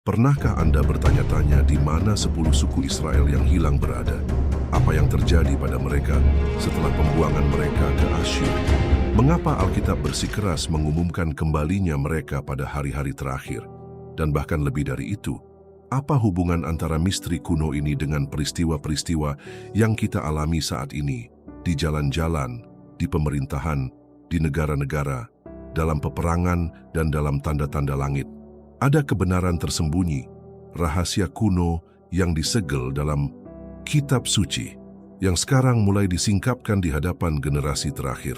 Pernahkah Anda bertanya-tanya di mana 10 suku Israel yang hilang berada? Apa yang terjadi pada mereka setelah pembuangan mereka ke Asyur? Mengapa Alkitab bersikeras mengumumkan kembalinya mereka pada hari-hari terakhir? Dan bahkan lebih dari itu, apa hubungan antara misteri kuno ini dengan peristiwa-peristiwa yang kita alami saat ini di jalan-jalan, di pemerintahan, di negara-negara, dalam peperangan dan dalam tanda-tanda langit? Ada kebenaran tersembunyi, rahasia kuno yang disegel dalam kitab suci, yang sekarang mulai disingkapkan di hadapan generasi terakhir.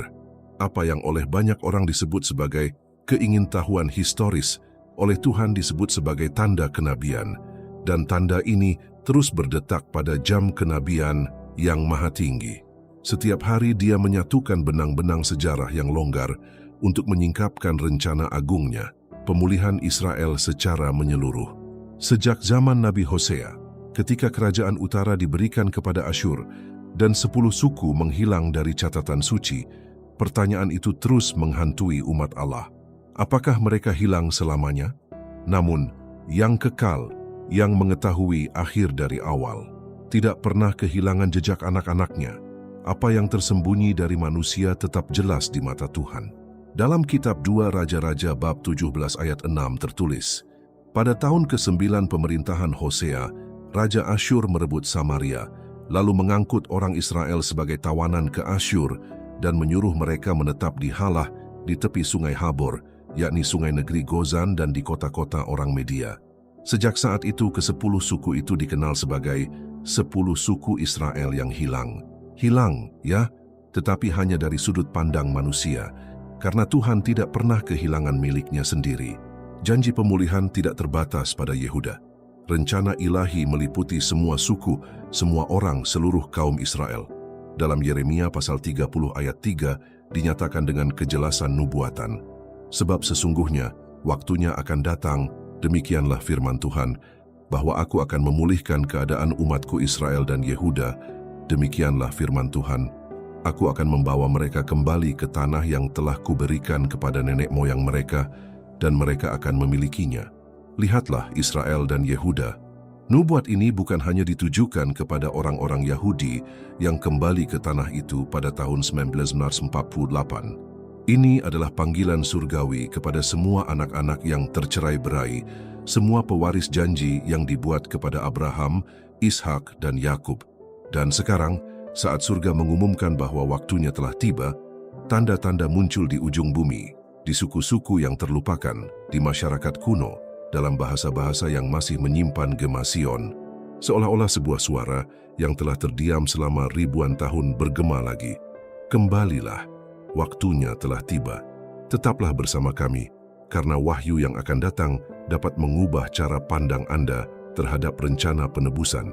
Apa yang oleh banyak orang disebut sebagai keingintahuan historis, oleh Tuhan disebut sebagai tanda kenabian, dan tanda ini terus berdetak pada jam kenabian yang maha tinggi. Setiap hari Dia menyatukan benang-benang sejarah yang longgar untuk menyingkapkan rencana agungnya, pemulihan Israel secara menyeluruh. Sejak zaman Nabi Hosea, ketika kerajaan utara diberikan kepada Asyur dan 10 suku menghilang dari catatan suci, pertanyaan itu terus menghantui umat Allah. Apakah mereka hilang selamanya? Namun, yang kekal, yang mengetahui akhir dari awal, tidak pernah kehilangan jejak anak-anaknya. Apa yang tersembunyi dari manusia tetap jelas di mata Tuhan. Dalam kitab 2 Raja-Raja bab 17 ayat 6 tertulis, pada tahun ke-9 pemerintahan Hosea, Raja Asyur merebut Samaria, lalu mengangkut orang Israel sebagai tawanan ke Asyur dan menyuruh mereka menetap di Halah di tepi sungai Habor, yakni sungai negeri Gozan dan di kota-kota orang Media. Sejak saat itu ke-10 suku itu dikenal sebagai 10 suku Israel yang hilang. Hilang, ya, tetapi hanya dari sudut pandang manusia, karena Tuhan tidak pernah kehilangan miliknya sendiri. Janji pemulihan tidak terbatas pada Yehuda. Rencana ilahi meliputi semua suku, semua orang, seluruh kaum Israel. Dalam Yeremia pasal 30 ayat 3 dinyatakan dengan kejelasan nubuatan. Sebab sesungguhnya waktunya akan datang, demikianlah firman Tuhan, bahwa aku akan memulihkan keadaan umatku Israel dan Yehuda. Demikianlah firman Tuhan, aku akan membawa mereka kembali ke tanah yang telah kuberikan kepada nenek moyang mereka, dan mereka akan memilikinya. Lihatlah Israel dan Yehuda. Nubuat ini bukan hanya ditujukan kepada orang-orang Yahudi yang kembali ke tanah itu pada tahun 1948. Ini adalah panggilan surgawi kepada semua anak-anak yang tercerai-berai, semua pewaris janji yang dibuat kepada Abraham, Ishak, dan Yakub. Dan sekarang, saat surga mengumumkan bahwa waktunya telah tiba, tanda-tanda muncul di ujung bumi, di suku-suku yang terlupakan, di masyarakat kuno, dalam bahasa-bahasa yang masih menyimpan gema Sion, seolah-olah sebuah suara yang telah terdiam selama ribuan tahun bergema lagi. Kembalilah, waktunya telah tiba. Tetaplah bersama kami, karena wahyu yang akan datang dapat mengubah cara pandang Anda terhadap rencana penebusan.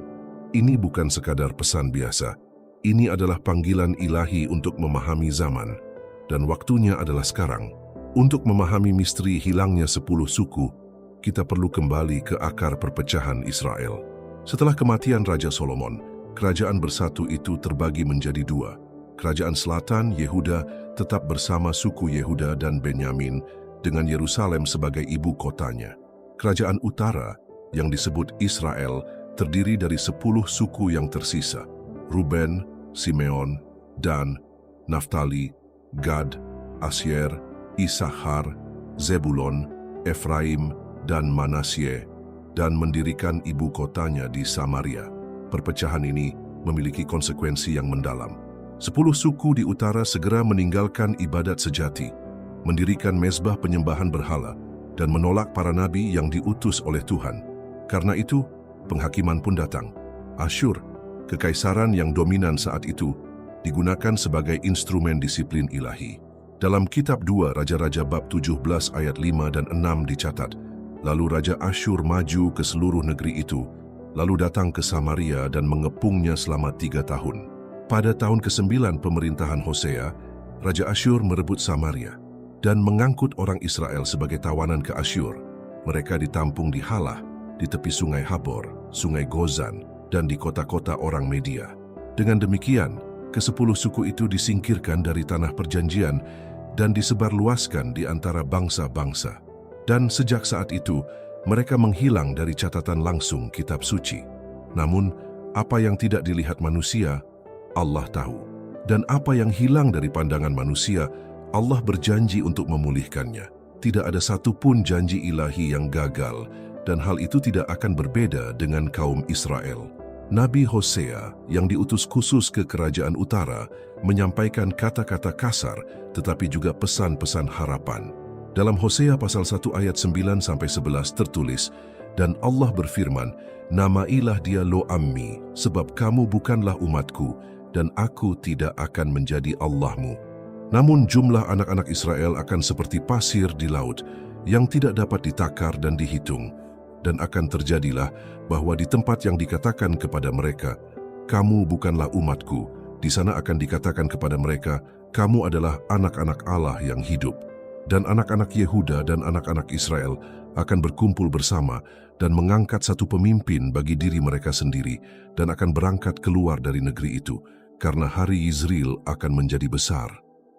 Ini bukan sekadar pesan biasa. Ini adalah panggilan ilahi untuk memahami zaman. Dan waktunya adalah sekarang. Untuk memahami misteri hilangnya 10 suku, kita perlu kembali ke akar perpecahan Israel. Setelah kematian Raja Solomon, kerajaan bersatu itu terbagi menjadi 2. Kerajaan Selatan, Yehuda, tetap bersama suku Yehuda dan Benyamin, dengan Yerusalem sebagai ibu kotanya. Kerajaan Utara, yang disebut Israel, terdiri dari 10 suku yang tersisa: Ruben, Simeon, Dan, Naftali, Gad, Asyer, Issakhar, Zebulon, Efraim, dan Manasye, dan mendirikan ibu kotanya di Samaria. Perpecahan ini memiliki konsekuensi yang mendalam. 10 suku di utara segera meninggalkan ibadat sejati, mendirikan mezbah penyembahan berhala, dan menolak para nabi yang diutus oleh Tuhan. Karena itu, penghakiman pun datang. Asyur, kekaisaran yang dominan saat itu, digunakan sebagai instrumen disiplin ilahi. Dalam kitab 2 Raja-Raja bab 17 ayat 5 dan 6 dicatat, lalu Raja Asyur maju ke seluruh negeri itu, lalu datang ke Samaria dan mengepungnya selama 3 tahun. Pada tahun ke-9 pemerintahan Hosea, Raja Asyur merebut Samaria dan mengangkut orang Israel sebagai tawanan ke Asyur. Mereka ditampung di Halah, di tepi sungai Habor, sungai Gozan, dan di kota-kota orang Media. Dengan demikian, ke-10 suku itu disingkirkan dari tanah perjanjian dan disebarluaskan di antara bangsa-bangsa. Dan sejak saat itu, Mereka menghilang dari catatan langsung kitab suci. Namun, apa yang tidak dilihat manusia, Allah tahu. Dan apa yang hilang dari pandangan manusia, Allah berjanji untuk memulihkannya. Tidak ada satupun janji ilahi yang gagal, dan hal itu tidak akan berbeda dengan kaum Israel. Nabi Hosea yang diutus khusus ke kerajaan utara menyampaikan kata-kata kasar tetapi juga pesan-pesan harapan. Dalam Hosea pasal 1 ayat 9-11 tertulis, "Dan Allah berfirman, namailah dia Lo-Ammi, sebab kamu bukanlah umatku, dan aku tidak akan menjadi Allahmu." Namun jumlah anak-anak Israel akan seperti pasir di laut yang tidak dapat ditakar dan dihitung. Dan akan terjadilah bahwa di tempat yang dikatakan kepada mereka, "Kamu bukanlah umatku," di sana akan dikatakan kepada mereka, "Kamu adalah anak-anak Allah yang hidup." Dan anak-anak Yehuda dan anak-anak Israel akan berkumpul bersama dan mengangkat satu pemimpin bagi diri mereka sendiri dan akan berangkat keluar dari negeri itu, karena hari Yizril akan menjadi besar.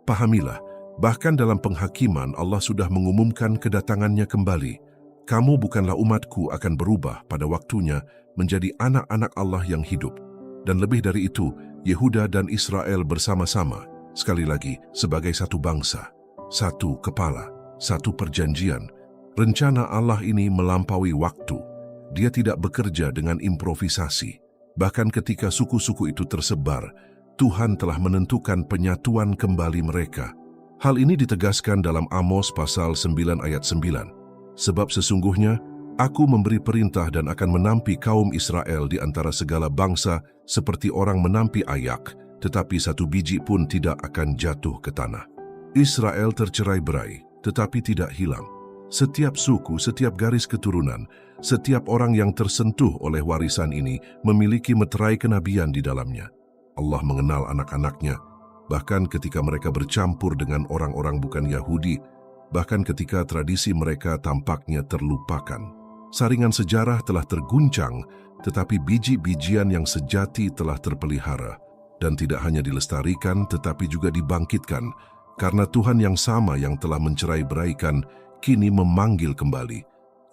Pahamilah, bahkan dalam penghakiman Allah sudah mengumumkan kedatangannya kembali. Kamu bukanlah umatku akan berubah pada waktunya menjadi anak-anak Allah yang hidup. Dan lebih dari itu, Yehuda dan Israel bersama-sama, sekali lagi, sebagai satu bangsa, satu kepala, satu perjanjian. Rencana Allah ini melampaui waktu. Dia tidak bekerja dengan improvisasi. Bahkan ketika suku-suku itu tersebar, Tuhan telah menentukan penyatuan kembali mereka. Hal ini ditegaskan dalam Amos pasal 9 ayat 9. "Sebab sesungguhnya, aku memberi perintah dan akan menampi kaum Israel di antara segala bangsa seperti orang menampi ayak, tetapi satu biji pun tidak akan jatuh ke tanah." Israel tercerai-berai, tetapi tidak hilang. Setiap suku, setiap garis keturunan, setiap orang yang tersentuh oleh warisan ini memiliki meterai kenabian di dalamnya. Allah mengenal anak-anaknya, bahkan ketika mereka bercampur dengan orang-orang bukan Yahudi, bahkan ketika tradisi mereka tampaknya terlupakan. Saringan sejarah telah terguncang, tetapi biji-bijian yang sejati telah terpelihara, dan tidak hanya dilestarikan tetapi juga dibangkitkan, karena Tuhan yang sama yang telah mencerai-beraikan kini memanggil kembali.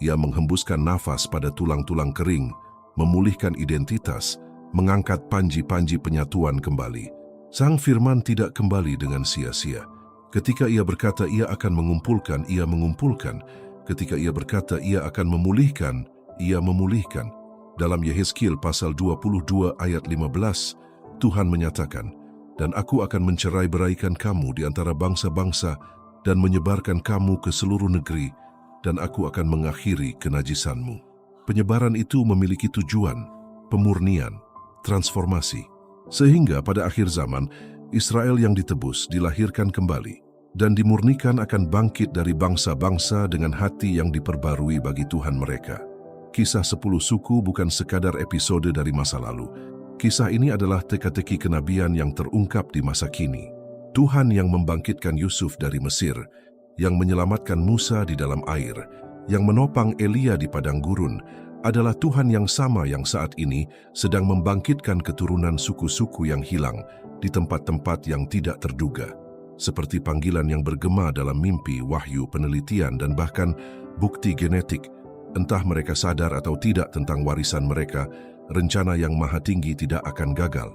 Ia menghembuskan nafas pada tulang-tulang kering, memulihkan identitas, mengangkat panji-panji penyatuan kembali. Sang firman tidak kembali dengan sia-sia. Ketika ia berkata ia akan mengumpulkan, ia mengumpulkan. Ketika ia berkata ia akan memulihkan, ia memulihkan. Dalam Yehezkiel pasal 22 ayat 15, Tuhan menyatakan, "Dan aku akan mencerai-beraikan kamu di antara bangsa-bangsa dan menyebarkan kamu ke seluruh negeri, dan aku akan mengakhiri kenajisanmu." Penyebaran itu memiliki tujuan, pemurnian, transformasi. Sehingga pada akhir zaman, Israel yang ditebus dilahirkan kembali dan dimurnikan akan bangkit dari bangsa-bangsa dengan hati yang diperbarui bagi Tuhan mereka. Kisah 10 suku bukan sekadar episode dari masa lalu. Kisah ini adalah teka-teki kenabian yang terungkap di masa kini. Tuhan yang membangkitkan Yusuf dari Mesir, yang menyelamatkan Musa di dalam air, yang menopang Elia di padang gurun, adalah Tuhan yang sama yang saat ini sedang membangkitkan keturunan suku-suku yang hilang di tempat-tempat yang tidak terduga. Seperti panggilan yang bergema dalam mimpi, wahyu, penelitian, dan bahkan bukti genetik. Entah mereka sadar atau tidak tentang warisan mereka, rencana yang maha tinggi tidak akan gagal.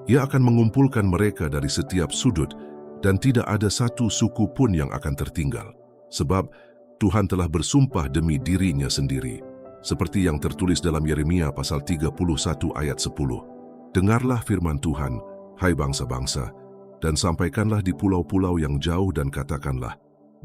Ia akan mengumpulkan mereka dari setiap sudut, dan tidak ada satu suku pun yang akan tertinggal. Sebab Tuhan telah bersumpah demi dirinya sendiri. Seperti yang tertulis dalam Yeremia pasal 31 ayat 10. "Dengarlah firman Tuhan, hai bangsa-bangsa, dan sampaikanlah di pulau-pulau yang jauh dan katakanlah,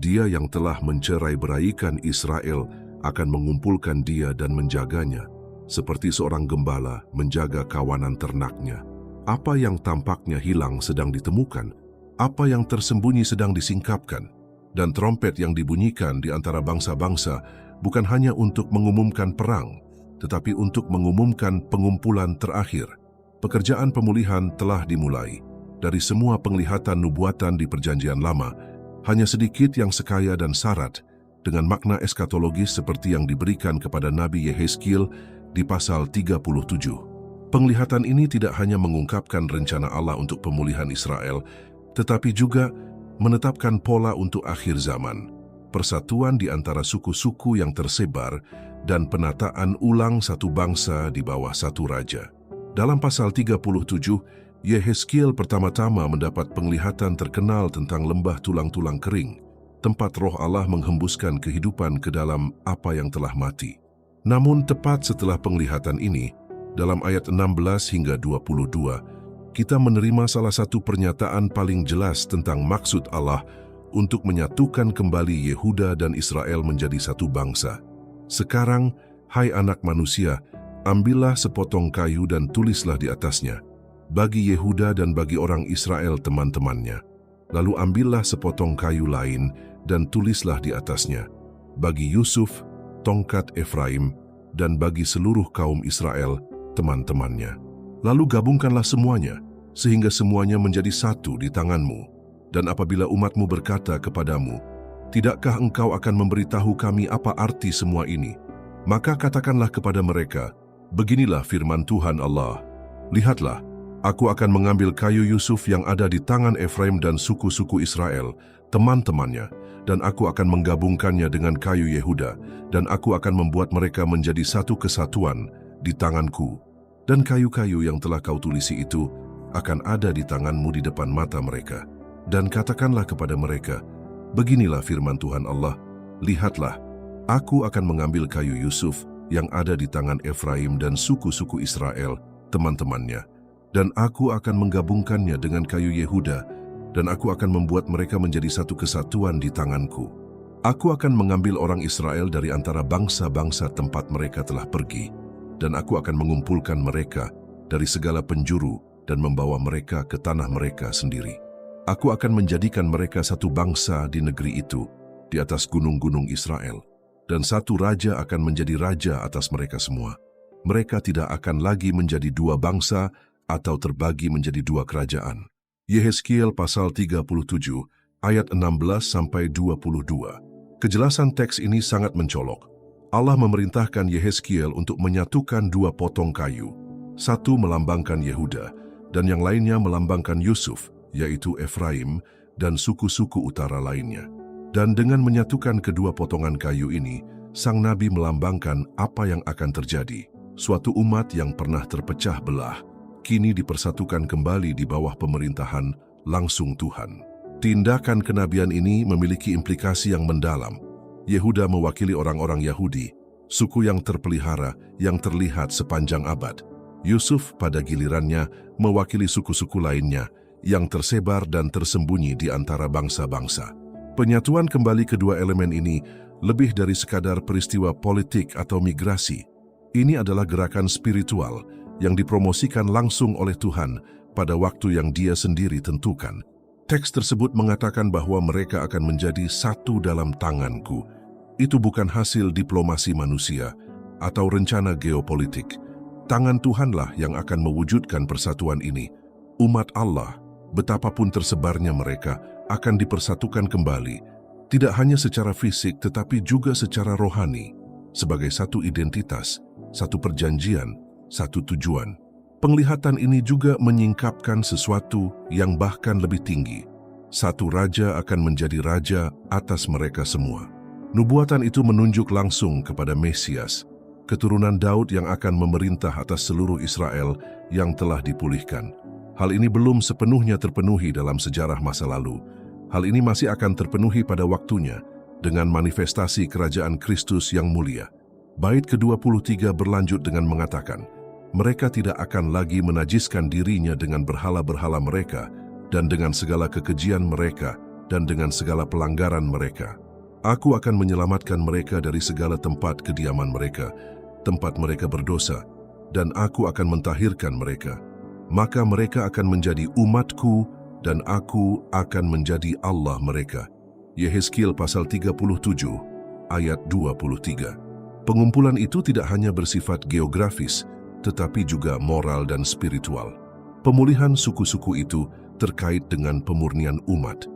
Dia yang telah mencerai-beraikan Israel akan mengumpulkan dia dan menjaganya, seperti seorang gembala menjaga kawanan ternaknya. Apa yang tampaknya hilang sedang ditemukan, apa yang tersembunyi sedang disingkapkan, dan trompet yang dibunyikan di antara bangsa-bangsa bukan hanya untuk mengumumkan perang, tetapi untuk mengumumkan pengumpulan terakhir. Pekerjaan pemulihan telah dimulai. Dari semua penglihatan nubuatan di Perjanjian Lama, hanya sedikit yang sekaya dan syarat dengan makna eskatologis seperti yang diberikan kepada Nabi Yehezkiel di pasal 37. Penglihatan ini tidak hanya mengungkapkan rencana Allah untuk pemulihan Israel, tetapi juga menetapkan pola untuk akhir zaman. persatuan di antara suku-suku yang tersebar, dan penataan ulang satu bangsa di bawah satu raja. Dalam pasal 37, Yehezkiel pertama-tama mendapat penglihatan terkenal tentang lembah tulang-tulang kering, tempat roh Allah menghembuskan kehidupan ke dalam apa yang telah mati. Namun tepat setelah penglihatan ini, dalam ayat 16 hingga 22, kita menerima salah satu pernyataan paling jelas tentang maksud Allah untuk menyatukan kembali Yehuda dan Israel menjadi satu bangsa. Sekarang, hai anak manusia, ambillah sepotong kayu dan tulislah di atasnya, bagi Yehuda dan bagi orang Israel teman-temannya. Lalu ambillah sepotong kayu lain dan tulislah di atasnya, bagi Yusuf, tongkat Efraim, dan bagi seluruh kaum Israel teman-temannya. Lalu gabungkanlah semuanya, sehingga semuanya menjadi satu di tanganmu. Dan apabila umatmu berkata kepadamu, "Tidakkah engkau akan memberitahu kami apa arti semua ini?" Maka katakanlah kepada mereka, "Beginilah firman Tuhan Allah. Lihatlah, aku akan mengambil kayu Yusuf yang ada di tangan Efraim dan suku-suku Israel, teman-temannya, dan aku akan menggabungkannya dengan kayu Yehuda, dan aku akan membuat mereka menjadi satu kesatuan di tanganku. Dan kayu-kayu yang telah kau tulisi itu akan ada di tanganmu di depan mata mereka. Dan katakanlah kepada mereka, beginilah firman Tuhan Allah, lihatlah, aku akan mengambil kayu Yusuf yang ada di tangan Efraim dan suku-suku Israel, teman-temannya, dan aku akan menggabungkannya dengan kayu Yehuda, dan aku akan membuat mereka menjadi satu kesatuan di tanganku. Aku akan mengambil orang Israel dari antara bangsa-bangsa tempat mereka telah pergi, dan aku akan mengumpulkan mereka dari segala penjuru dan membawa mereka ke tanah mereka sendiri. Aku akan menjadikan mereka satu bangsa di negeri itu, di atas gunung-gunung Israel, dan satu raja akan menjadi raja atas mereka semua. Mereka tidak akan lagi menjadi dua bangsa atau terbagi menjadi dua kerajaan. Yehezkiel pasal 37, ayat 16-22. Kejelasan teks ini sangat mencolok. Allah memerintahkan Yehezkiel untuk menyatukan dua potong kayu, satu melambangkan Yehuda, dan yang lainnya melambangkan Yusuf, yaitu Efraim, dan suku-suku utara lainnya. Dan dengan menyatukan kedua potongan kayu ini, sang nabi melambangkan apa yang akan terjadi. Suatu umat yang pernah terpecah belah, kini dipersatukan kembali di bawah pemerintahan langsung Tuhan. Tindakan kenabian ini memiliki implikasi yang mendalam. Yehuda mewakili orang-orang Yahudi, suku yang terpelihara yang terlihat sepanjang abad. Yusuf pada gilirannya mewakili suku-suku lainnya yang tersebar dan tersembunyi di antara bangsa-bangsa. Penyatuan kembali kedua elemen ini lebih dari sekadar peristiwa politik atau migrasi. Ini adalah gerakan spiritual yang dipromosikan langsung oleh Tuhan pada waktu yang Dia sendiri tentukan. Teks tersebut mengatakan bahwa mereka akan menjadi satu dalam tanganku. Itu bukan hasil diplomasi manusia atau rencana geopolitik. Tangan Tuhanlah yang akan mewujudkan persatuan ini. Umat Allah, betapapun tersebarnya mereka, akan dipersatukan kembali, tidak hanya secara fisik tetapi juga secara rohani, sebagai satu identitas, satu perjanjian, satu tujuan. Penglihatan ini juga menyingkapkan sesuatu yang bahkan lebih tinggi. Satu raja akan menjadi raja atas mereka semua. Nubuatan itu menunjuk langsung kepada Mesias, keturunan Daud yang akan memerintah atas seluruh Israel yang telah dipulihkan. Hal ini belum sepenuhnya terpenuhi dalam sejarah masa lalu. Hal ini masih akan terpenuhi pada waktunya dengan manifestasi kerajaan Kristus yang mulia. Bait ke-23 berlanjut dengan mengatakan, mereka tidak akan lagi menajiskan dirinya dengan berhala-berhala mereka dan dengan segala kekejian mereka dan dengan segala pelanggaran mereka. Aku akan menyelamatkan mereka dari segala tempat kediaman mereka, tempat mereka berdosa, dan aku akan mentahirkan mereka. Maka mereka akan menjadi umatku dan aku akan menjadi Allah mereka. Yehezkiel pasal 37 ayat 23. Pengumpulan itu tidak hanya bersifat geografis, tetapi juga moral dan spiritual. Pemulihan suku-suku itu terkait dengan pemurnian umat.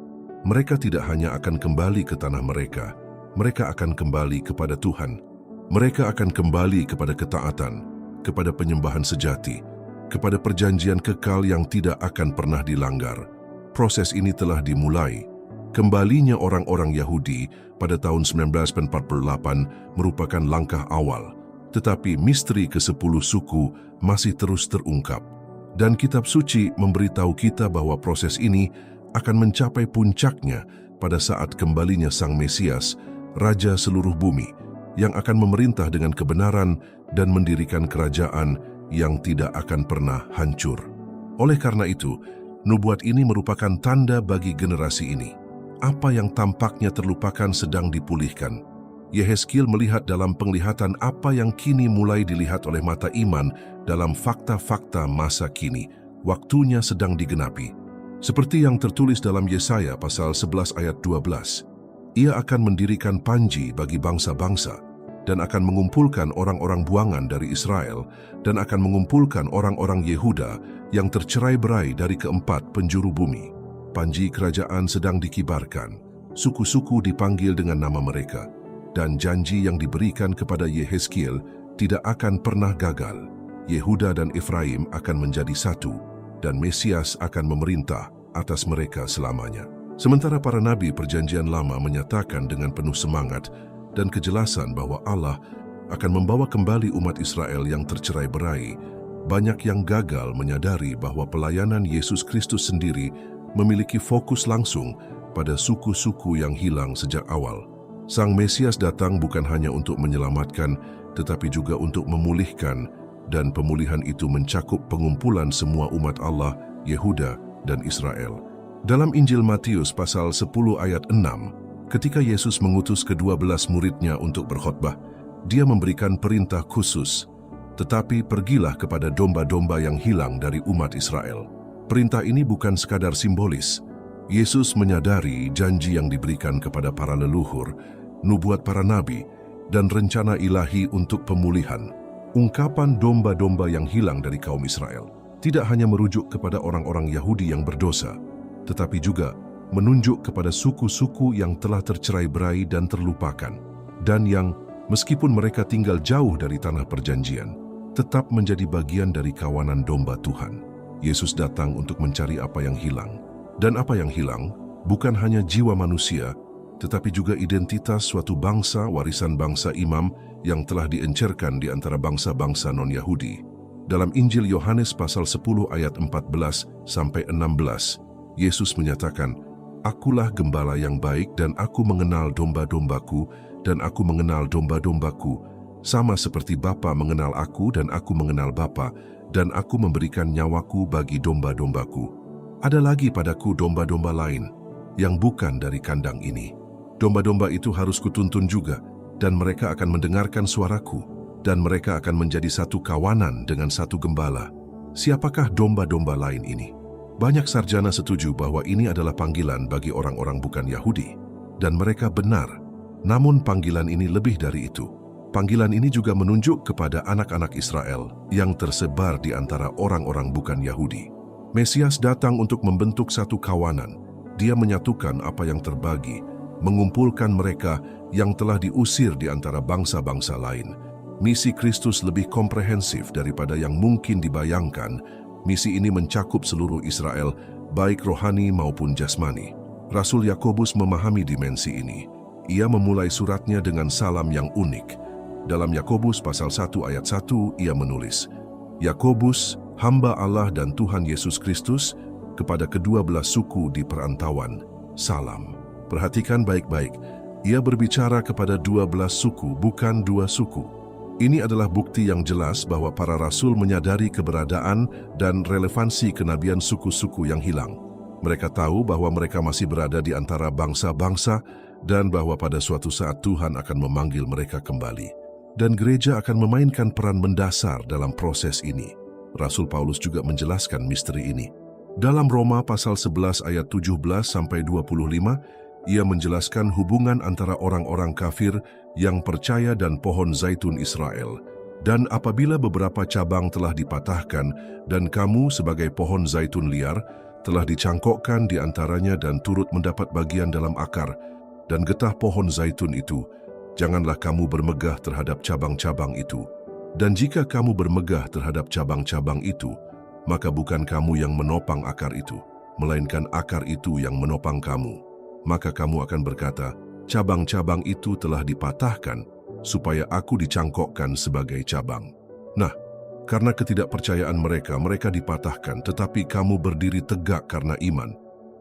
Mereka tidak hanya akan kembali ke tanah mereka, mereka akan kembali kepada Tuhan. Mereka akan kembali kepada ketaatan, kepada penyembahan sejati, kepada perjanjian kekal yang tidak akan pernah dilanggar. Proses ini telah dimulai. Kembalinya orang-orang Yahudi pada tahun 1948 merupakan langkah awal, tetapi misteri ke-10 suku masih terus terungkap. Dan kitab suci memberitahu kita bahwa proses ini akan mencapai puncaknya pada saat kembalinya Sang Mesias, Raja seluruh bumi, yang akan memerintah dengan kebenaran dan mendirikan kerajaan yang tidak akan pernah hancur. Oleh karena itu, nubuat ini merupakan tanda bagi generasi ini. Apa yang tampaknya terlupakan sedang dipulihkan. Yehezkiel melihat dalam penglihatan apa yang kini mulai dilihat oleh mata iman dalam fakta-fakta masa kini. Waktunya sedang digenapi. Seperti yang tertulis dalam Yesaya pasal 11 ayat 12. Ia akan mendirikan panji bagi bangsa-bangsa dan akan mengumpulkan orang-orang buangan dari Israel dan akan mengumpulkan orang-orang Yehuda yang tercerai-berai dari keempat penjuru bumi. Panji kerajaan sedang dikibarkan, suku-suku dipanggil dengan nama mereka, dan janji yang diberikan kepada Yehezkiel tidak akan pernah gagal. Yehuda dan Efraim akan menjadi satu, dan Mesias akan memerintah atas mereka selamanya. Sementara para nabi Perjanjian Lama menyatakan dengan penuh semangat dan kejelasan bahwa Allah akan membawa kembali umat Israel yang tercerai-berai, banyak yang gagal menyadari bahwa pelayanan Yesus Kristus sendiri memiliki fokus langsung pada suku-suku yang hilang sejak awal. Sang Mesias datang bukan hanya untuk menyelamatkan, tetapi juga untuk memulihkan, dan pemulihan itu mencakup pengumpulan semua umat Allah, Yehuda, dan Israel. Dalam Injil Matius pasal 10 ayat 6, ketika Yesus mengutus ke-12 muridnya untuk berkhotbah, dia memberikan perintah khusus, tetapi pergilah kepada domba-domba yang hilang dari umat Israel. Perintah ini bukan sekadar simbolis. Yesus menyadari janji yang diberikan kepada para leluhur, nubuat para nabi, dan rencana ilahi untuk pemulihan. Ungkapan domba-domba yang hilang dari kaum Israel tidak hanya merujuk kepada orang-orang Yahudi yang berdosa, tetapi juga menunjuk kepada suku-suku yang telah tercerai-berai dan terlupakan, dan yang, meskipun mereka tinggal jauh dari tanah perjanjian, tetap menjadi bagian dari kawanan domba Tuhan. Yesus datang untuk mencari apa yang hilang. Dan apa yang hilang bukan hanya jiwa manusia, tetapi juga identitas suatu bangsa, warisan bangsa imam yang telah diencerkan di antara bangsa-bangsa non-Yahudi. Dalam Injil Yohanes pasal 10 ayat 14 sampai 16, Yesus menyatakan, "Akulah gembala yang baik dan aku mengenal domba-dombaku dan aku mengenal domba-dombaku, sama seperti Bapa mengenal aku dan aku mengenal Bapa, dan aku memberikan nyawaku bagi domba-dombaku. Ada lagi padaku domba-domba lain yang bukan dari kandang ini. Domba-domba itu harus kutuntun juga, dan mereka akan mendengarkan suaraku, dan mereka akan menjadi satu kawanan dengan satu gembala." Siapakah domba-domba lain ini? Banyak sarjana setuju bahwa ini adalah panggilan bagi orang-orang bukan Yahudi, dan mereka benar. Namun panggilan ini lebih dari itu. Panggilan ini juga menunjuk kepada anak-anak Israel yang tersebar di antara orang-orang bukan Yahudi. Mesias datang untuk membentuk satu kawanan. Dia menyatukan apa yang terbagi, mengumpulkan mereka yang telah diusir di antara bangsa-bangsa lain. Misi Kristus lebih komprehensif daripada yang mungkin dibayangkan. Misi ini mencakup seluruh Israel, baik rohani maupun jasmani. Rasul Yakobus memahami dimensi ini. Ia memulai suratnya dengan salam yang unik. Dalam Yakobus pasal 1 ayat 1, ia menulis, "Yakobus, hamba Allah dan Tuhan Yesus Kristus, kepada kedua belas suku di perantauan, salam." Perhatikan baik-baik, ia berbicara kepada 12 suku, bukan 2 suku. Ini adalah bukti yang jelas bahwa para rasul menyadari keberadaan dan relevansi kenabian suku-suku yang hilang. Mereka tahu bahwa mereka masih berada di antara bangsa-bangsa dan bahwa pada suatu saat Tuhan akan memanggil mereka kembali. Dan gereja akan memainkan peran mendasar dalam proses ini. Rasul Paulus juga menjelaskan misteri ini. Dalam Roma pasal 11 ayat 17-25, ia menjelaskan hubungan antara orang-orang kafir yang percaya dan pohon zaitun Israel. Dan apabila beberapa cabang telah dipatahkan dan kamu sebagai pohon zaitun liar telah dicangkokkan di antaranya dan turut mendapat bagian dalam akar dan getah pohon zaitun itu, janganlah kamu bermegah terhadap cabang-cabang itu. Dan jika kamu bermegah terhadap cabang-cabang itu, maka bukan kamu yang menopang akar itu, melainkan akar itu yang menopang kamu. maka kamu akan berkata, cabang-cabang itu telah dipatahkan, supaya aku dicangkokkan sebagai cabang. Nah, karena ketidakpercayaan mereka, mereka dipatahkan, tetapi kamu berdiri tegak karena iman.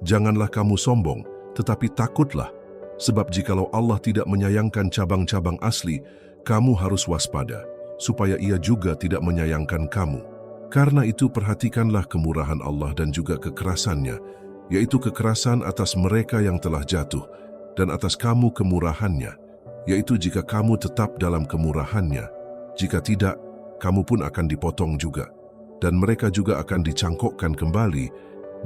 Janganlah kamu sombong, tetapi takutlah, sebab jikalau Allah tidak menyayangkan cabang-cabang asli, kamu harus waspada, supaya Ia juga tidak menyayangkan kamu. Karena itu perhatikanlah kemurahan Allah dan juga kekerasannya, yaitu kekerasan atas mereka yang telah jatuh, dan atas kamu kemurahannya, yaitu jika kamu tetap dalam kemurahannya. Jika tidak, kamu pun akan dipotong juga, dan mereka juga akan dicangkokkan kembali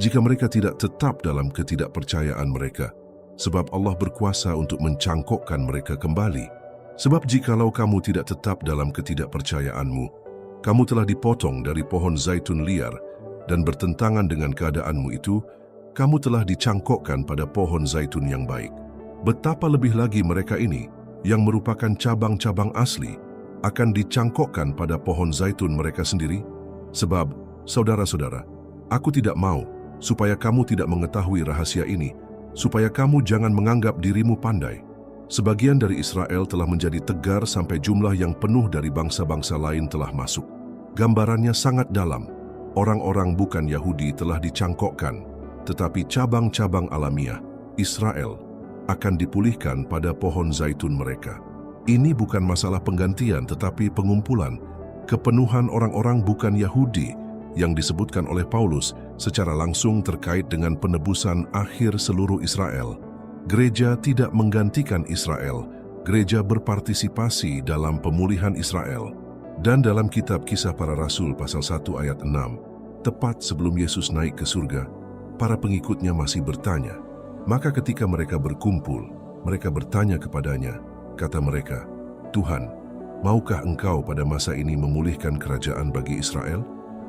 jika mereka tidak tetap dalam ketidakpercayaan mereka, sebab Allah berkuasa untuk mencangkokkan mereka kembali. Sebab jikalau kamu tidak tetap dalam ketidakpercayaanmu, kamu telah dipotong dari pohon zaitun liar, dan bertentangan dengan keadaanmu itu, kamu telah dicangkokkan pada pohon zaitun yang baik. Betapa lebih lagi mereka ini, yang merupakan cabang-cabang asli, akan dicangkokkan pada pohon zaitun mereka sendiri? Sebab, saudara-saudara, aku tidak mau supaya kamu tidak mengetahui rahasia ini, supaya kamu jangan menganggap dirimu pandai. Sebagian dari Israel telah menjadi tegar sampai jumlah yang penuh dari bangsa-bangsa lain telah masuk. Gambarannya sangat dalam. Orang-orang bukan Yahudi telah dicangkokkan, tetapi cabang-cabang alamiah, Israel, akan dipulihkan pada pohon zaitun mereka. Ini bukan masalah penggantian, tetapi pengumpulan, kepenuhan orang-orang bukan Yahudi yang disebutkan oleh Paulus secara langsung terkait dengan penebusan akhir seluruh Israel. Gereja tidak menggantikan Israel, gereja berpartisipasi dalam pemulihan Israel. Dan dalam kitab Kisah Para Rasul pasal 1 ayat 6, tepat sebelum Yesus naik ke surga, para pengikutnya masih bertanya. Maka ketika mereka berkumpul, mereka bertanya kepadanya, kata mereka, Tuhan, maukah Engkau pada masa ini memulihkan kerajaan bagi Israel?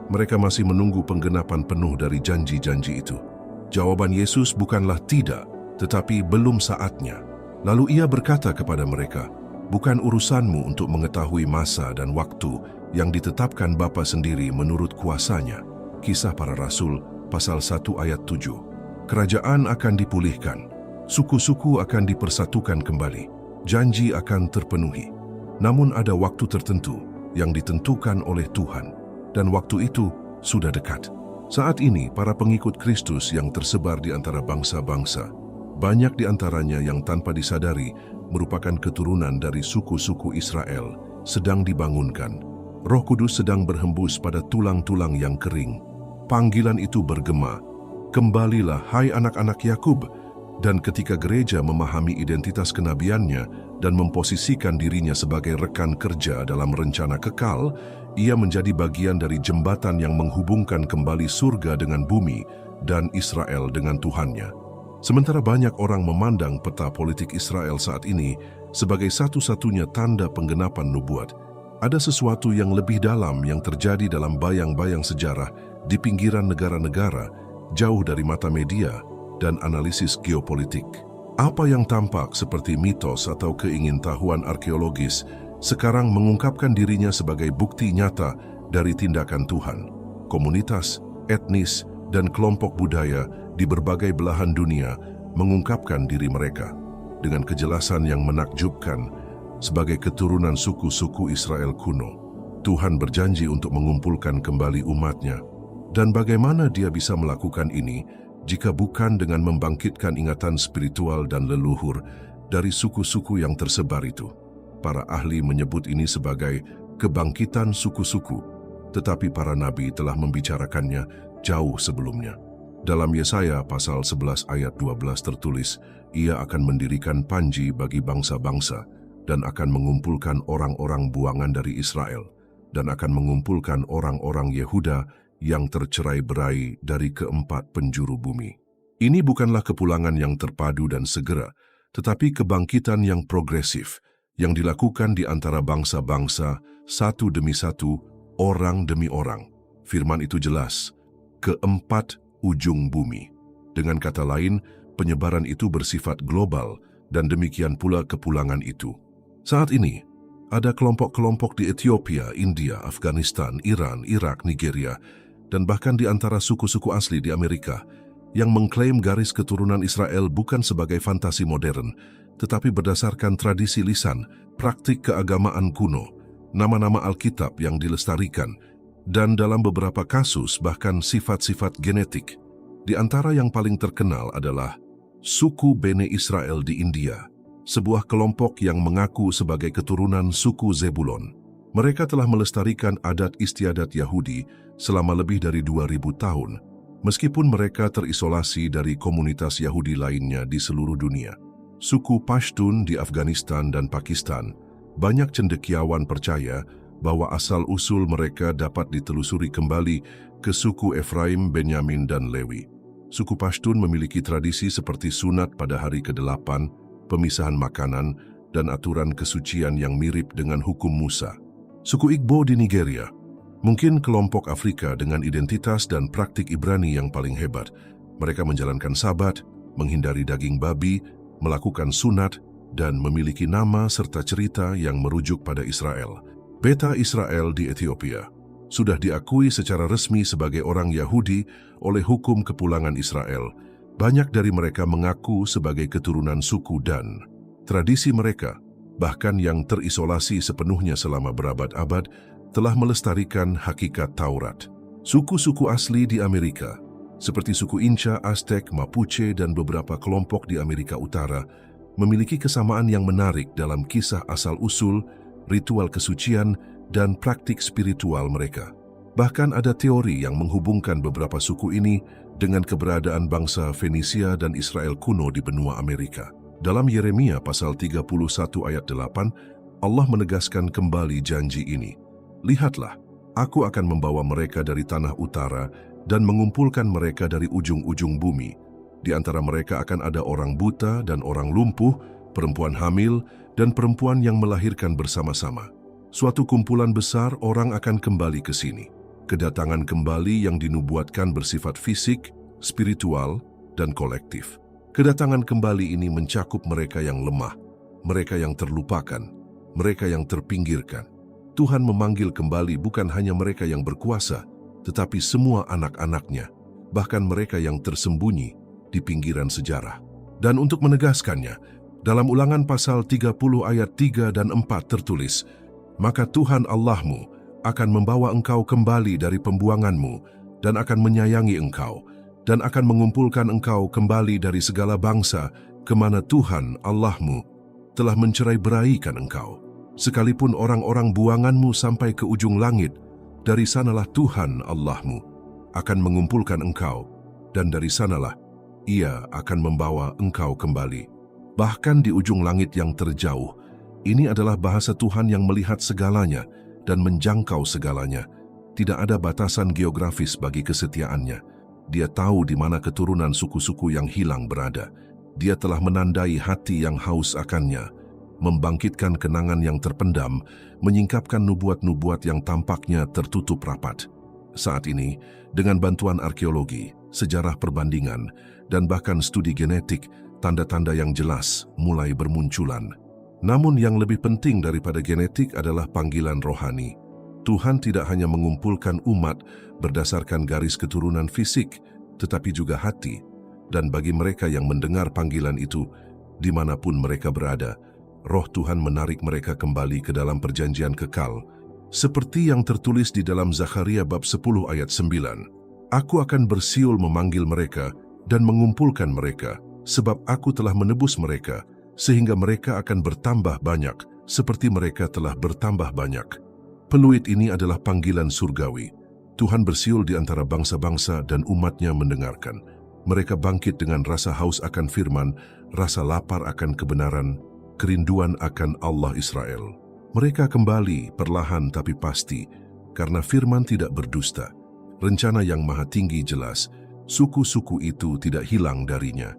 Mereka masih menunggu penggenapan penuh dari janji-janji itu. Jawaban Yesus bukanlah tidak, tetapi belum saatnya. Lalu Ia berkata kepada mereka, bukan urusanmu untuk mengetahui masa dan waktu yang ditetapkan Bapa sendiri menurut kuasanya. Kisah Para Rasul pasal 1 ayat 7. Kerajaan akan dipulihkan, suku-suku akan dipersatukan kembali, janji akan terpenuhi. Namun ada waktu tertentu yang ditentukan oleh Tuhan, dan waktu itu sudah dekat. Saat ini para pengikut Kristus yang tersebar di antara bangsa-bangsa, banyak di antaranya yang tanpa disadari merupakan keturunan dari suku-suku Israel, sedang dibangunkan. Roh Kudus sedang berhembus pada tulang-tulang yang kering. Panggilan itu bergema, kembalilah hai anak-anak Yakub. Dan ketika gereja memahami identitas kenabiannya dan memposisikan dirinya sebagai rekan kerja dalam rencana kekal, ia menjadi bagian dari jembatan yang menghubungkan kembali surga dengan bumi dan Israel dengan Tuhannya. Sementara banyak orang memandang peta politik Israel saat ini sebagai satu-satunya tanda penggenapan nubuat, ada sesuatu yang lebih dalam yang terjadi dalam bayang-bayang sejarah di pinggiran negara-negara, jauh dari mata media dan analisis geopolitik. Apa yang tampak seperti mitos atau keingintahuan arkeologis sekarang mengungkapkan dirinya sebagai bukti nyata dari tindakan Tuhan. Komunitas, etnis, dan kelompok budaya di berbagai belahan dunia mengungkapkan diri mereka dengan kejelasan yang menakjubkan sebagai keturunan suku-suku Israel kuno. Tuhan berjanji untuk mengumpulkan kembali umatnya. Dan bagaimana Dia bisa melakukan ini jika bukan dengan membangkitkan ingatan spiritual dan leluhur dari suku-suku yang tersebar itu? Para ahli menyebut ini sebagai kebangkitan suku-suku, tetapi para nabi telah membicarakannya jauh sebelumnya. Dalam Yesaya pasal 11 ayat 12 tertulis, Ia akan mendirikan panji bagi bangsa-bangsa dan akan mengumpulkan orang-orang buangan dari Israel dan akan mengumpulkan orang-orang Yehuda yang tercerai-berai dari keempat penjuru bumi. Ini bukanlah kepulangan yang terpadu dan segera, tetapi kebangkitan yang progresif, yang dilakukan di antara bangsa-bangsa, satu demi satu, orang demi orang. Firman itu jelas, keempat ujung bumi. Dengan kata lain, penyebaran itu bersifat global, dan demikian pula kepulangan itu. Saat ini, ada kelompok-kelompok di Ethiopia, India, Afghanistan, Iran, Irak, Nigeria, dan bahkan di antara suku-suku asli di Amerika yang mengklaim garis keturunan Israel bukan sebagai fantasi modern, tetapi berdasarkan tradisi lisan, praktik keagamaan kuno, nama-nama Alkitab yang dilestarikan, dan dalam beberapa kasus bahkan sifat-sifat genetik. Di antara yang paling terkenal adalah suku Bene Israel di India, sebuah kelompok yang mengaku sebagai keturunan suku Zebulon. Mereka telah melestarikan adat istiadat Yahudi selama lebih dari 2000 tahun, meskipun mereka terisolasi dari komunitas Yahudi lainnya di seluruh dunia. Suku Pashtun di Afghanistan dan Pakistan, banyak cendekiawan percaya bahwa asal-usul mereka dapat ditelusuri kembali ke suku Efraim, Benyamin, dan Lewi. Suku Pashtun memiliki tradisi seperti sunat pada hari ke-8, pemisahan makanan, dan aturan kesucian yang mirip dengan hukum Musa. Suku Igbo di Nigeria, mungkin kelompok Afrika dengan identitas dan praktik Ibrani yang paling hebat. Mereka menjalankan sabat, menghindari daging babi, melakukan sunat, dan memiliki nama serta cerita yang merujuk pada Israel. Beta Israel di Ethiopia sudah diakui secara resmi sebagai orang Yahudi oleh hukum kepulangan Israel. Banyak dari mereka mengaku sebagai keturunan suku Dan. Tradisi mereka, bahkan yang terisolasi sepenuhnya selama berabad-abad, telah melestarikan hakikat Taurat. Suku-suku asli di Amerika, seperti suku Inca, Aztec, Mapuche, dan beberapa kelompok di Amerika Utara, memiliki kesamaan yang menarik dalam kisah asal-usul, ritual kesucian, dan praktik spiritual mereka. Bahkan ada teori yang menghubungkan beberapa suku ini dengan keberadaan bangsa Fenisia dan Israel kuno di benua Amerika. Dalam Yeremia pasal 31 ayat 8, Allah menegaskan kembali janji ini. Lihatlah, aku akan membawa mereka dari tanah utara dan mengumpulkan mereka dari ujung-ujung bumi. Di antara mereka akan ada orang buta dan orang lumpuh, perempuan hamil, dan perempuan yang melahirkan bersama-sama. Suatu kumpulan besar orang akan kembali ke sini. Kedatangan kembali yang dinubuatkan bersifat fisik, spiritual, dan kolektif. Kedatangan kembali ini mencakup mereka yang lemah, mereka yang terlupakan, mereka yang terpinggirkan. Tuhan memanggil kembali bukan hanya mereka yang berkuasa, tetapi semua anak-anaknya, bahkan mereka yang tersembunyi di pinggiran sejarah. Dan untuk menegaskannya, dalam Ulangan pasal 30 ayat 3 dan 4 tertulis, "Maka Tuhan Allahmu akan membawa engkau kembali dari pembuanganmu dan akan menyayangi engkau, dan akan mengumpulkan engkau kembali dari segala bangsa kemana Tuhan Allahmu telah mencerai-beraikan engkau. Sekalipun orang-orang buanganmu sampai ke ujung langit, dari sanalah Tuhan Allahmu akan mengumpulkan engkau, dan dari sanalah Ia akan membawa engkau kembali." Bahkan di ujung langit yang terjauh, ini adalah bahasa Tuhan yang melihat segalanya dan menjangkau segalanya. Tidak ada batasan geografis bagi kesetiaannya. Dia tahu di mana keturunan suku-suku yang hilang berada. Dia telah menandai hati yang haus akannya, membangkitkan kenangan yang terpendam, menyingkapkan nubuat-nubuat yang tampaknya tertutup rapat. Saat ini, dengan bantuan arkeologi, sejarah perbandingan, dan bahkan studi genetik, tanda-tanda yang jelas mulai bermunculan. Namun yang lebih penting daripada genetik adalah panggilan rohani. Tuhan tidak hanya mengumpulkan umat berdasarkan garis keturunan fisik, tetapi juga hati. Dan bagi mereka yang mendengar panggilan itu, dimanapun mereka berada, Roh Tuhan menarik mereka kembali ke dalam perjanjian kekal. Seperti yang tertulis di dalam Zakharia bab 10 ayat 9, "Aku akan bersiul memanggil mereka dan mengumpulkan mereka, sebab aku telah menebus mereka, sehingga mereka akan bertambah banyak, seperti mereka telah bertambah banyak." Peluit ini adalah panggilan surgawi. Tuhan bersiul di antara bangsa-bangsa dan umatnya mendengarkan. Mereka bangkit dengan rasa haus akan firman, rasa lapar akan kebenaran, kerinduan akan Allah Israel. Mereka kembali perlahan tapi pasti, karena firman tidak berdusta. Rencana yang maha tinggi jelas, suku-suku itu tidak hilang darinya.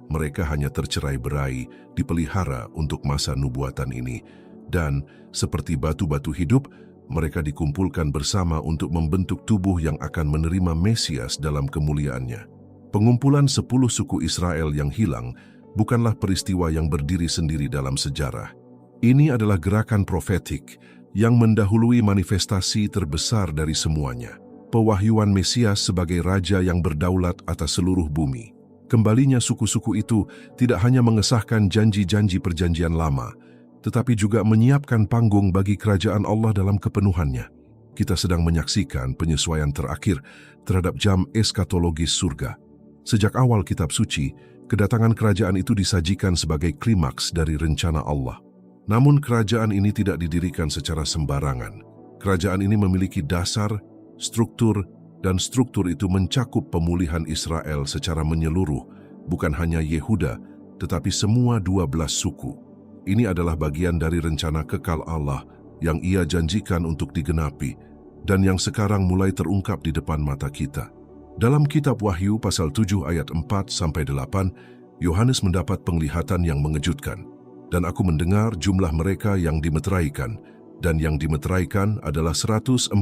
Mereka hanya tercerai-berai, dipelihara untuk masa nubuatan ini. Dan, seperti batu-batu hidup, mereka dikumpulkan bersama untuk membentuk tubuh yang akan menerima Mesias dalam kemuliaannya. Pengumpulan 10 suku Israel yang hilang bukanlah peristiwa yang berdiri sendiri dalam sejarah. Ini adalah gerakan profetik yang mendahului manifestasi terbesar dari semuanya. pewahyuan Mesias sebagai raja yang berdaulat atas seluruh bumi. Kembalinya suku-suku itu tidak hanya mengesahkan janji-janji perjanjian lama, tetapi juga menyiapkan panggung bagi kerajaan Allah dalam kepenuhannya. Kita sedang menyaksikan penyesuaian terakhir terhadap jam eskatologis surga. Sejak awal kitab suci, kedatangan kerajaan itu disajikan sebagai klimaks dari rencana Allah. Namun kerajaan ini tidak didirikan secara sembarangan. Kerajaan ini memiliki dasar, struktur, dan struktur itu mencakup pemulihan Israel secara menyeluruh, bukan hanya Yehuda, tetapi semua 12 suku. Ini adalah bagian dari rencana kekal Allah yang Ia janjikan untuk digenapi dan yang sekarang mulai terungkap di depan mata kita. Dalam kitab Wahyu pasal 7 ayat 4-8, Yohanes mendapat penglihatan yang mengejutkan. Dan aku mendengar jumlah mereka yang dimeteraikan, dan yang dimeteraikan adalah 144.000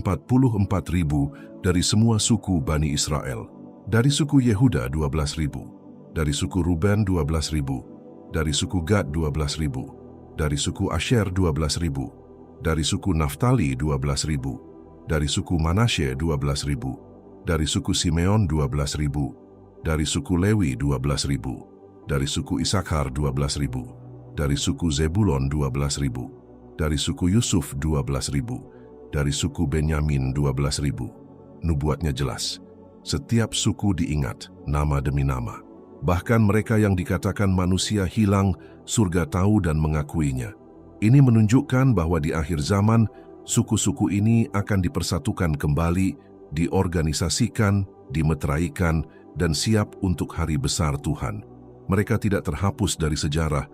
dari semua suku Bani Israel. Dari suku Yehuda 12.000, dari suku Ruben 12.000, dari suku Gad 12.000, dari suku Asher 12.000, dari suku Naftali 12.000, dari suku Manasye 12.000, dari suku Simeon 12.000, dari suku Lewi 12.000, dari suku Isakar 12.000, dari suku Zebulon 12.000, dari suku Yusuf 12.000, dari suku Benyamin 12.000. Nubuatnya jelas. Setiap suku diingat, nama demi nama. Bahkan mereka yang dikatakan manusia hilang, surga tahu dan mengakuinya. Ini menunjukkan bahwa di akhir zaman, suku-suku ini akan dipersatukan kembali, diorganisasikan, dimeteraikan, dan siap untuk hari besar Tuhan. Mereka tidak terhapus dari sejarah,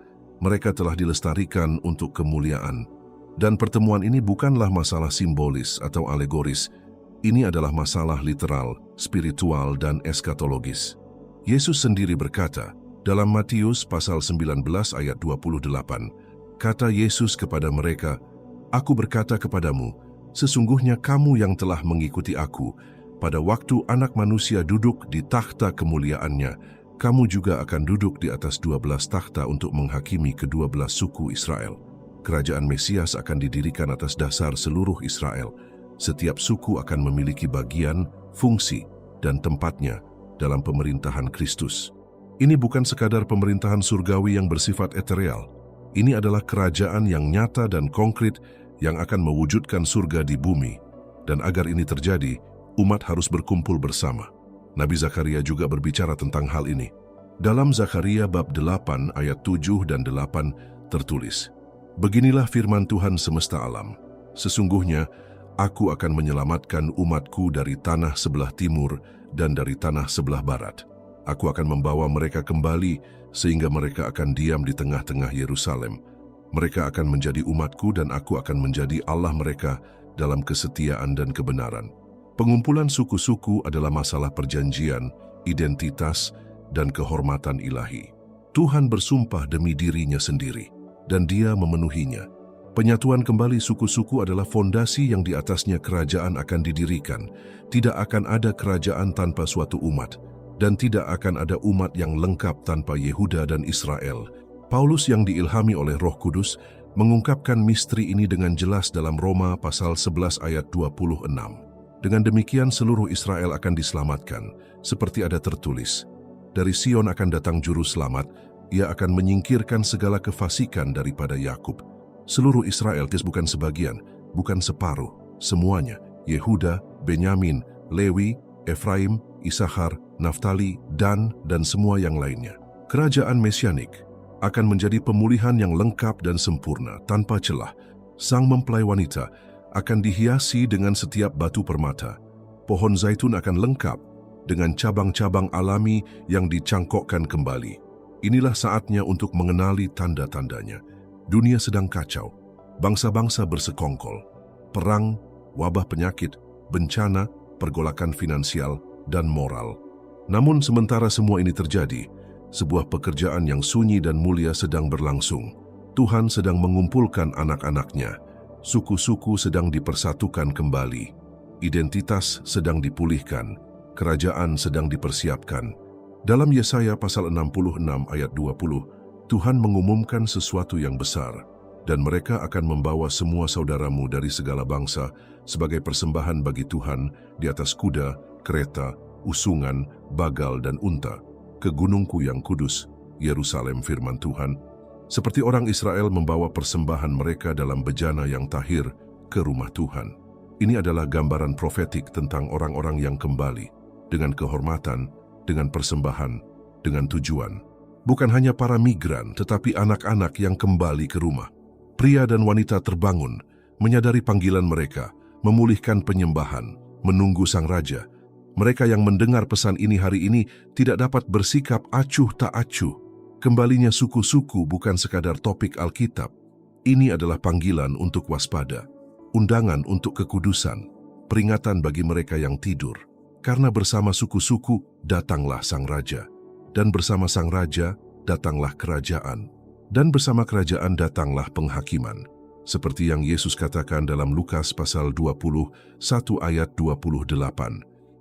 mereka telah dilestarikan untuk kemuliaan. Dan pertemuan ini bukanlah masalah simbolis atau alegoris, ini adalah masalah literal, spiritual, dan eskatologis. Yesus sendiri berkata, dalam Matius pasal 19 ayat 28, kata Yesus kepada mereka, "Aku berkata kepadamu, sesungguhnya kamu yang telah mengikuti aku, pada waktu Anak Manusia duduk di takhta kemuliaannya, kamu juga akan duduk di atas 12 takhta untuk menghakimi ke-12 suku Israel. Kerajaan Mesias akan didirikan atas dasar seluruh Israel. Setiap suku akan memiliki bagian, fungsi, dan tempatnya dalam pemerintahan Kristus." Ini bukan sekadar pemerintahan surgawi yang bersifat etereal. Ini adalah kerajaan yang nyata dan konkret yang akan mewujudkan surga di bumi. Dan agar ini terjadi, umat harus berkumpul bersama. Nabi Zakaria juga berbicara tentang hal ini. Dalam Zakaria bab 8 ayat 7 dan 8 tertulis, "Beginilah firman Tuhan semesta alam, sesungguhnya aku akan menyelamatkan umatku dari tanah sebelah timur dan dari tanah sebelah barat. Aku akan membawa mereka kembali sehingga mereka akan diam di tengah-tengah Yerusalem. Mereka akan menjadi umatku dan aku akan menjadi Allah mereka dalam kesetiaan dan kebenaran." Pengumpulan suku-suku adalah masalah perjanjian, identitas, dan kehormatan ilahi. Tuhan bersumpah demi dirinya sendiri, dan Dia memenuhinya. Penyatuan kembali suku-suku adalah fondasi yang di atasnya kerajaan akan didirikan. Tidak akan ada kerajaan tanpa suatu umat, dan tidak akan ada umat yang lengkap tanpa Yehuda dan Israel. Paulus yang diilhami oleh Roh Kudus mengungkapkan misteri ini dengan jelas dalam Roma pasal 11 ayat 26. Dengan demikian seluruh Israel akan diselamatkan, seperti ada tertulis, "Dari Sion akan datang juru selamat, ia akan menyingkirkan segala kefasikan daripada Yakub." Seluruh Israel bukan sebagian, bukan separuh, semuanya, Yehuda, Benyamin, Lewi, Efraim, Isakar, Naftali, Dan semua yang lainnya. Kerajaan Mesianik akan menjadi pemulihan yang lengkap dan sempurna, tanpa celah. Sang mempelai wanita akan dihiasi dengan setiap batu permata. Pohon zaitun akan lengkap dengan cabang-cabang alami yang dicangkokkan kembali. Inilah saatnya untuk mengenali tanda-tandanya. Dunia sedang kacau, bangsa-bangsa bersekongkol, perang, wabah penyakit, bencana, pergolakan finansial, dan moral. Namun sementara semua ini terjadi, sebuah pekerjaan yang sunyi dan mulia sedang berlangsung. Tuhan sedang mengumpulkan anak-anaknya. Suku-suku sedang dipersatukan kembali, identitas sedang dipulihkan, kerajaan sedang dipersiapkan. Dalam Yesaya pasal 66 ayat 20, Tuhan mengumumkan sesuatu yang besar. dan mereka akan membawa semua saudaramu dari segala bangsa sebagai persembahan bagi Tuhan di atas kuda, kereta, usungan, bagal dan unta, ke gunungku yang kudus, Yerusalem firman Tuhan, seperti orang Israel membawa persembahan mereka dalam bejana yang tahir ke rumah Tuhan. Ini adalah gambaran profetik tentang orang-orang yang kembali, dengan kehormatan, dengan persembahan, dengan tujuan. Bukan hanya para migran, tetapi anak-anak yang kembali ke rumah. Pria dan wanita terbangun, menyadari panggilan mereka, memulihkan penyembahan, menunggu Sang Raja. Mereka yang mendengar pesan ini hari ini tidak dapat bersikap acuh tak acuh. Kembalinya suku-suku bukan sekadar topik Alkitab. Ini adalah panggilan untuk waspada, undangan untuk kekudusan, peringatan bagi mereka yang tidur. Karena bersama suku-suku datanglah Sang Raja, dan bersama Sang Raja datanglah kerajaan. Dan bersama kerajaan datanglah penghakiman. Seperti yang Yesus katakan dalam Lukas pasal 21 ayat 28.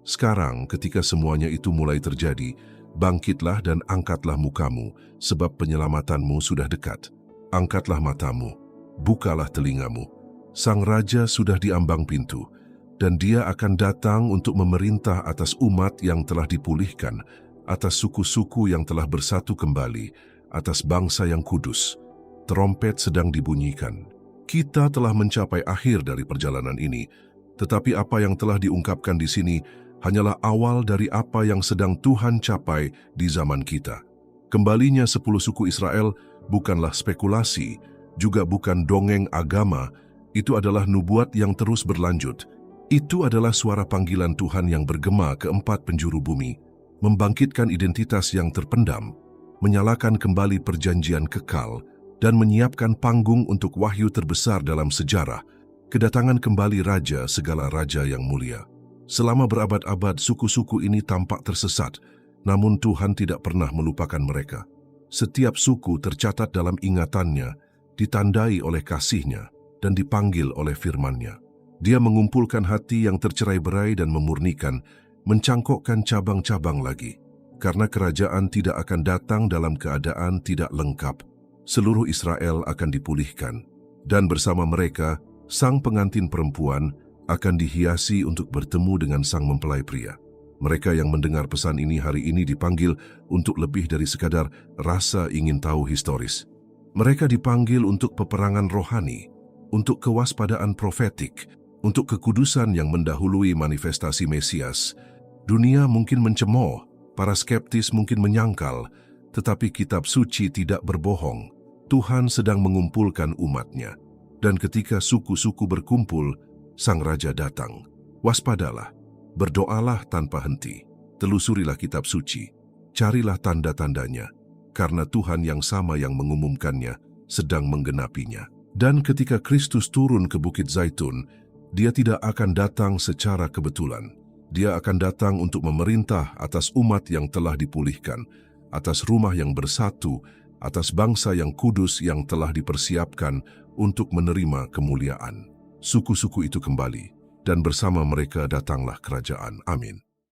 Sekarang ketika semuanya itu mulai terjadi, bangkitlah dan angkatlah mukamu, sebab penyelamatanmu sudah dekat. Angkatlah matamu, bukalah telingamu. Sang Raja sudah di ambang pintu, dan Dia akan datang untuk memerintah atas umat yang telah dipulihkan, atas suku-suku yang telah bersatu kembali, atas bangsa yang kudus. Trompet sedang dibunyikan. Kita telah mencapai akhir dari perjalanan ini, tetapi apa yang telah diungkapkan di sini hanyalah awal dari apa yang sedang Tuhan capai di zaman kita. Kembalinya 10 suku Israel bukanlah spekulasi, juga bukan dongeng agama, itu adalah nubuat yang terus berlanjut. Itu adalah suara panggilan Tuhan yang bergema ke 4 penjuru bumi, membangkitkan identitas yang terpendam, menyalakan kembali perjanjian kekal, dan menyiapkan panggung untuk wahyu terbesar dalam sejarah, kedatangan kembali Raja segala Raja yang mulia. Selama berabad-abad suku-suku ini tampak tersesat, namun Tuhan tidak pernah melupakan mereka. Setiap suku tercatat dalam ingatannya, ditandai oleh kasih-Nya, dan dipanggil oleh firman-Nya. Dia mengumpulkan hati yang tercerai-berai dan memurnikan, mencangkokkan cabang-cabang lagi. Karena kerajaan tidak akan datang dalam keadaan tidak lengkap. Seluruh Israel akan dipulihkan, dan bersama mereka, sang pengantin perempuan akan dihiasi untuk bertemu dengan sang mempelai pria. Mereka yang mendengar pesan ini hari ini dipanggil untuk lebih dari sekadar rasa ingin tahu historis. Mereka dipanggil untuk peperangan rohani, untuk kewaspadaan profetik, untuk kekudusan yang mendahului manifestasi Mesias. Dunia mungkin mencemooh, para skeptis mungkin menyangkal, tetapi kitab suci tidak berbohong. Tuhan sedang mengumpulkan umat-Nya. Dan ketika suku-suku berkumpul, Sang Raja datang. Waspadalah, berdoalah tanpa henti, telusurilah kitab suci, carilah tanda-tandanya, karena Tuhan yang sama yang mengumumkannya sedang menggenapinya. Dan ketika Kristus turun ke Bukit Zaitun, Dia tidak akan datang secara kebetulan. Dia akan datang untuk memerintah atas umat yang telah dipulihkan, atas rumah yang bersatu, atas bangsa yang kudus yang telah dipersiapkan untuk menerima kemuliaan. Suku-suku itu kembali, dan bersama mereka datanglah kerajaan. Amin.